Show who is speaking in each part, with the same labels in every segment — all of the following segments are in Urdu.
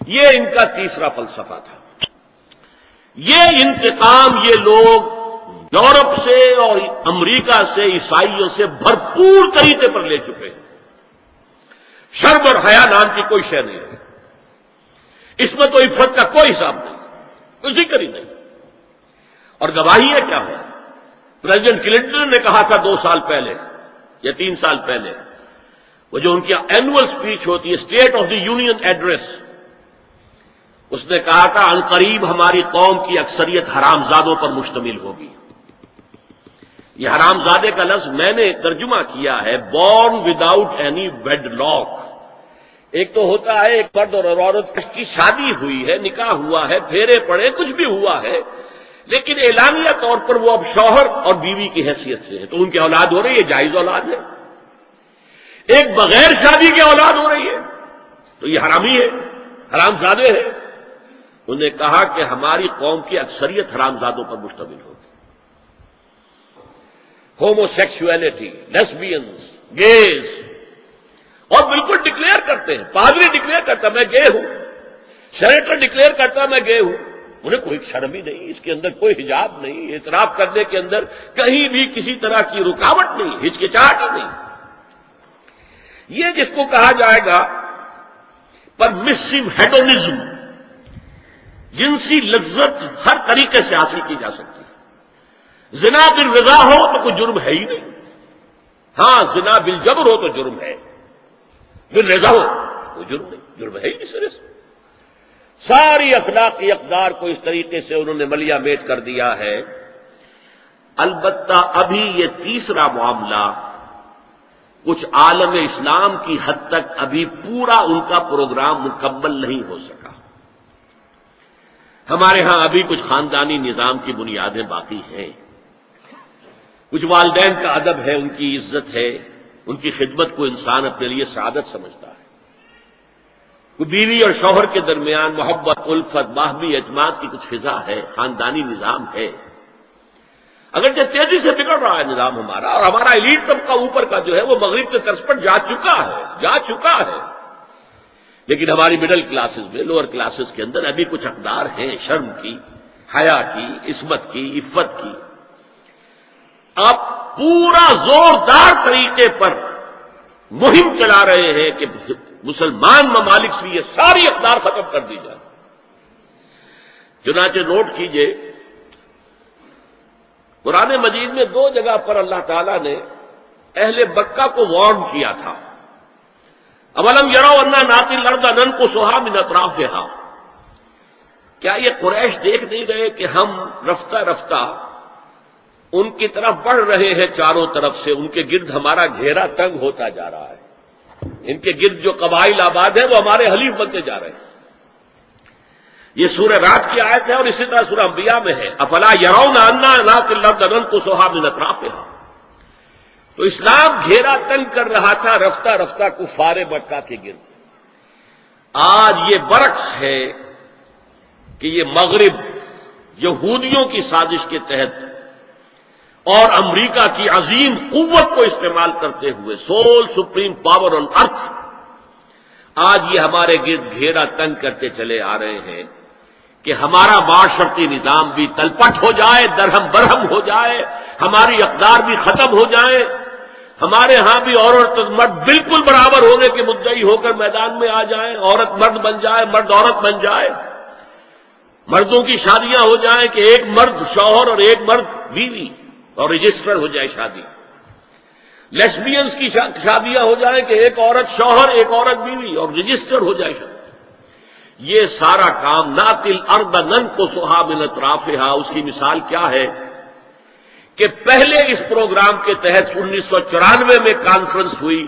Speaker 1: یہ ان کا تیسرا فلسفہ تھا۔ یہ انتقام یہ لوگ یورپ سے اور امریکہ سے، عیسائیوں سے بھرپور طریقے پر لے چکے ہیں۔ شرم اور حیا نام کی کوئی شے نہیں ہے، اس میں تو عفت کا کوئی حساب نہیں، کوئی ذکر ہی نہیں۔ اور گواہی ہے کیا ہے؟ پریزیڈنٹ کلنٹن نے کہا تھا 2 سال پہلے یا 3 سال پہلے، وہ جو ان کی اینوئل سپیچ ہوتی ہے، State of the Union address, اس نے کہا تھا عنقریب ہماری قوم کی اکثریت حرام زادوں پر مشتمل ہوگی۔ یہ حرام زادے کا لفظ میں نے ترجمہ کیا ہے born without any wedlock. ایک تو ہوتا ہے ایک مرد اور عورت کی شادی ہوئی ہے، نکاح ہوا ہے، پھیرے پڑے، کچھ بھی ہوا ہے، لیکن اعلانیہ طور پر وہ اب شوہر اور بیوی کی حیثیت سے ہے، تو ان کی اولاد ہو رہی ہے، جائز اولاد ہے۔ ایک بغیر شادی کی اولاد ہو رہی ہے تو یہ حرامی ہے، حرام زادے ہے۔ انہوں نے کہا کہ ہماری قوم کی اکثریت حرام زادوں پر مشتمل ہوگی۔ ہومو سیکسولیٹی، لیسبینز، گیز، اور بالکل ڈکلیئر کرتے ہیں، پادری ڈکلیئر کرتا میں گے ہوں، سینیٹر ڈکلیئر کرتا میں گے ہوں، انہیں کوئی شرم ہی نہیں، اس کے اندر کوئی حجاب نہیں، اعتراف کرنے کے اندر کہیں بھی کسی طرح کی رکاوٹ نہیں، ہچکچاہٹ ہی نہیں۔ یہ جس کو کہا جائے گا پرمیسو ہیڈونزم، جنسی لذت ہر طریقے سے حاصل کی جا سکتی ہے۔ زنا بالرضا ہو تو کوئی جرم ہے ہی نہیں، ہاں زنا بالجبر ہو تو جرم ہے، بالرضا ہو کوئی جرم نہیں، جرم ہے ہی نہیں سرے سے۔ ساری اخلاقی اقدار کو اس طریقے سے انہوں نے ملیا میٹ کر دیا ہے۔ البتہ ابھی یہ تیسرا معاملہ کچھ عالم اسلام کی حد تک ابھی پورا ان کا پروگرام مکمل نہیں ہو سکا۔ ہمارے ہاں ابھی کچھ خاندانی نظام کی بنیادیں باقی ہیں، کچھ والدین کا ادب ہے، ان کی عزت ہے، ان کی خدمت کو انسان اپنے لیے سعادت سمجھتا ہے، کوئی بیوی اور شوہر کے درمیان محبت، الفت، باہمی اعتماد کی کچھ فضا ہے، خاندانی نظام ہے۔ اگرچہ تیزی سے بگڑ رہا ہے نظام ہمارا، اور ہمارا ایلیٹ طبقہ اوپر کا جو ہے وہ مغرب کے طرز پر جا چکا ہے، لیکن ہماری مڈل کلاسز میں، لوور کلاسز کے اندر ابھی کچھ اقدار ہیں شرم کی، حیا کی، عصمت کی، عفت کی۔ آپ پورا زوردار طریقے پر مہم چلا رہے ہیں کہ مسلمان ممالک سے یہ ساری اقدار ختم کر دی جائے۔ چنانچہ نوٹ کیجئے، قرآن مجید میں 2 جگہ پر اللہ تعالیٰ نے اہل مکہ کو وارن کیا تھا۔ اولم یروا انا ناتی الارض ننقصها من اطرافها، کیا یہ قریش دیکھ نہیں رہے کہ ہم رفتہ رفتہ ان کی طرف بڑھ رہے ہیں، چاروں طرف سے ان کے گرد ہمارا گھیرا تنگ ہوتا جا رہا ہے، ان کے گرد جو قبائل آباد ہیں وہ ہمارے حلیف بنتے جا رہے ہیں۔ یہ سورہ رات کی آیت ہے، اور اسی طرح سورہ انبیاء میں ہے، افلا یرون انا ناتی الارض ننقصها من اطرافها۔ تو اسلام گھیرا تنگ کر رہا تھا رفتہ رفتہ کفار مکہ کے گرد۔ آج یہ برعکس ہے کہ یہ مغرب یہودیوں کی سازش کے تحت اور امریکہ کی عظیم قوت کو استعمال کرتے ہوئے، سول سپریم پاور آن ارتھ، آج یہ ہمارے گرد گھیرا تنگ کرتے چلے آ رہے ہیں کہ ہمارا معاشرتی نظام بھی تلپٹ ہو جائے، درہم برہم ہو جائے، ہماری اقدار بھی ختم ہو جائیں، ہمارے ہاں بھی عورت اور مرد بالکل برابر ہونے کے مدعی ہو کر میدان میں آ جائیں، عورت مرد بن جائے، مرد عورت بن جائے، مردوں کی شادیاں ہو جائیں کہ ایک مرد شوہر اور ایک مرد بیوی، اور رجسٹر ہو جائے شادی، لیسبینز کی شادیاں ہو جائیں کہ ایک عورت شوہر ایک عورت بیوی، اور رجسٹر ہو جائے شادی۔ یہ سارا کام ناتی الارض ننقصها من اطرافها، اس کی مثال کیا ہے کہ پہلے اس پروگرام کے تحت 1994 میں کانفرنس ہوئی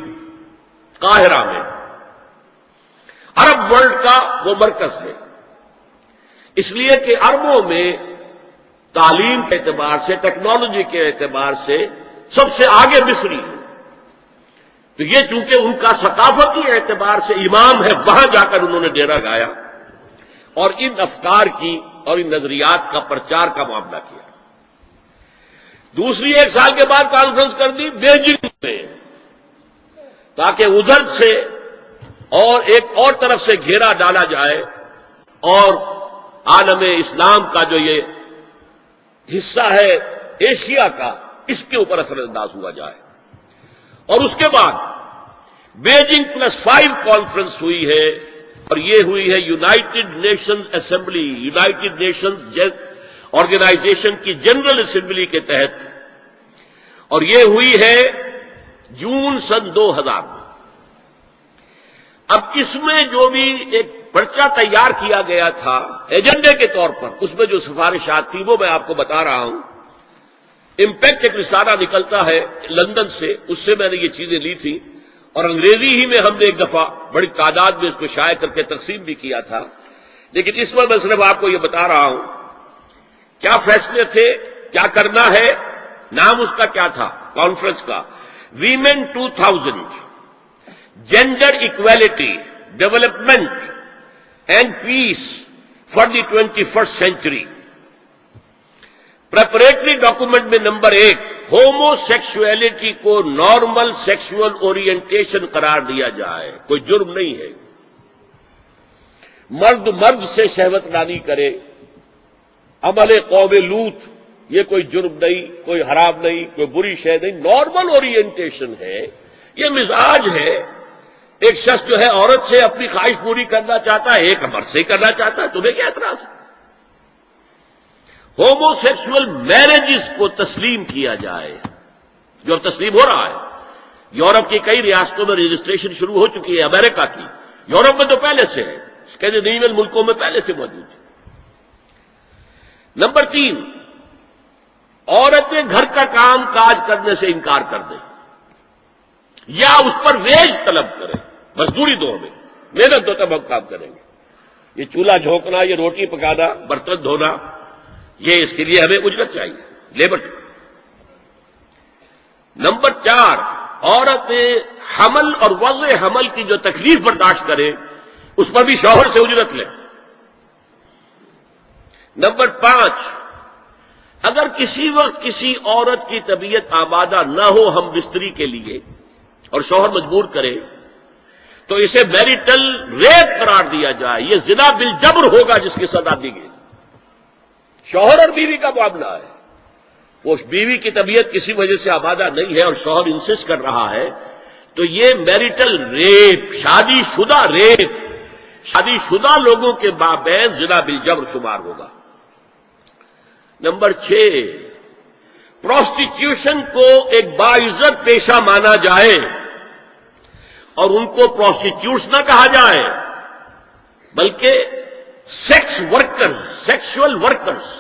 Speaker 1: قاہرہ میں، عرب ورلڈ کا وہ مرکز ہے، اس لیے کہ عربوں میں تعلیم کے اعتبار سے، ٹیکنالوجی کے اعتبار سے سب سے آگے مصری ہے، تو یہ چونکہ ان کا ثقافتی اعتبار سے امام ہے، وہاں جا کر انہوں نے ڈیرا گایا اور ان افکار کی اور ان نظریات کا پرچار کا معاملہ کیا۔ دوسری 1 سال کے بعد کانفرنس کر دی بیجنگ میں، تاکہ ادھر سے اور ایک اور طرف سے گھیرا ڈالا جائے اور عالم اسلام کا جو یہ حصہ ہے ایشیا کا، اس کے اوپر اثر انداز ہوا جائے۔ اور اس کے بعد بیجنگ+5 کانفرنس ہوئی ہے، اور یہ ہوئی ہے United Nations Assembly, United Nations Organization کی جنرل اسمبلی کے تحت، اور یہ ہوئی ہے جون سن 2000 میں۔ اب اس میں جو بھی ایک پرچہ تیار کیا گیا تھا ایجنڈے کے طور پر، اس میں جو سفارشات تھی وہ میں آپ کو بتا رہا ہوں۔ امپیکٹ ایک رسالہ نکلتا ہے لندن سے، اس سے میں نے یہ چیزیں لی تھی، اور انگریزی ہی میں ہم نے ایک دفعہ بڑی تعداد میں اس کو شائع کر کے تقسیم بھی کیا تھا، لیکن اس میں صرف آپ کو یہ بتا رہا ہوں کیا فیصلے تھے، کیا کرنا ہے۔ نام اس کا کیا تھا کانفرنس کا؟ Women 2000، gender equality, development and peace for the 21st century. Preparatory document میں نمبر 1، ہومو سیکسولیٹی کو نارمل سیکسول اورینٹیشن قرار دیا جائے، کوئی جرم نہیں ہے۔ مرد مرد سے شہوت رانی کرے، عمل قوم لوط، یہ کوئی جرم نہیں، کوئی حرام نہیں، کوئی بری شے نہیں، نارمل اورینٹیشن ہے، یہ مزاج ہے۔ ایک شخص جو ہے عورت سے اپنی خواہش پوری کرنا چاہتا ہے، ایک مرد سے کرنا چاہتا ہے، تمہیں کیا اعتراض ہے؟ ہومو سیکسول میرجز کو تسلیم کیا جائے، جو تسلیم ہو رہا ہے۔ یورپ کی کئی ریاستوں میں رجسٹریشن شروع ہو چکی ہے، امریکہ کی، یورپ میں تو پہلے سے ہے، اسکینڈینیوین ملکوں میں پہلے سے موجود ہے۔ نمبر 3، عورتیں گھر کا کام کاج کرنے سے انکار کر دیں یا اس پر ویج طلب کریں، مزدوری دو ہمیں، محنت دو تب ہم کام کریں گے۔ یہ چولہا جھونکنا، یہ روٹی پکانا، برتن دھونا، یہ اس کے لیے ہمیں اجرت چاہیے، لیبر۔ نمبر 4، عورتیں حمل اور وضع حمل کی جو تکلیف برداشت کریں اس پر بھی شوہر سے اجرت لیں۔ نمبر 5، اگر کسی وقت کسی عورت کی طبیعت آمادہ نہ ہو ہم بستری کے لیے اور شوہر مجبور کرے تو اسے میریٹل ریپ قرار دیا جائے، یہ زنا بالجبر ہوگا جس کی سزا دی گئی۔ شوہر اور بیوی کا معاملہ ہے، وہ بیوی کی طبیعت کسی وجہ سے آمادہ نہیں ہے اور شوہر انسسٹ کر رہا ہے تو یہ میریٹل ریپ، شادی شدہ ریپ، شادی شدہ لوگوں کے مابین زنا بالجبر شمار ہوگا۔ نمبر 6، پروسٹیٹیوشن کو ایک باعزت پیشہ مانا جائے اور ان کو پروسٹیٹیوٹس نہ کہا جائے بلکہ سیکس ورکرز، سیکسول ورکرز،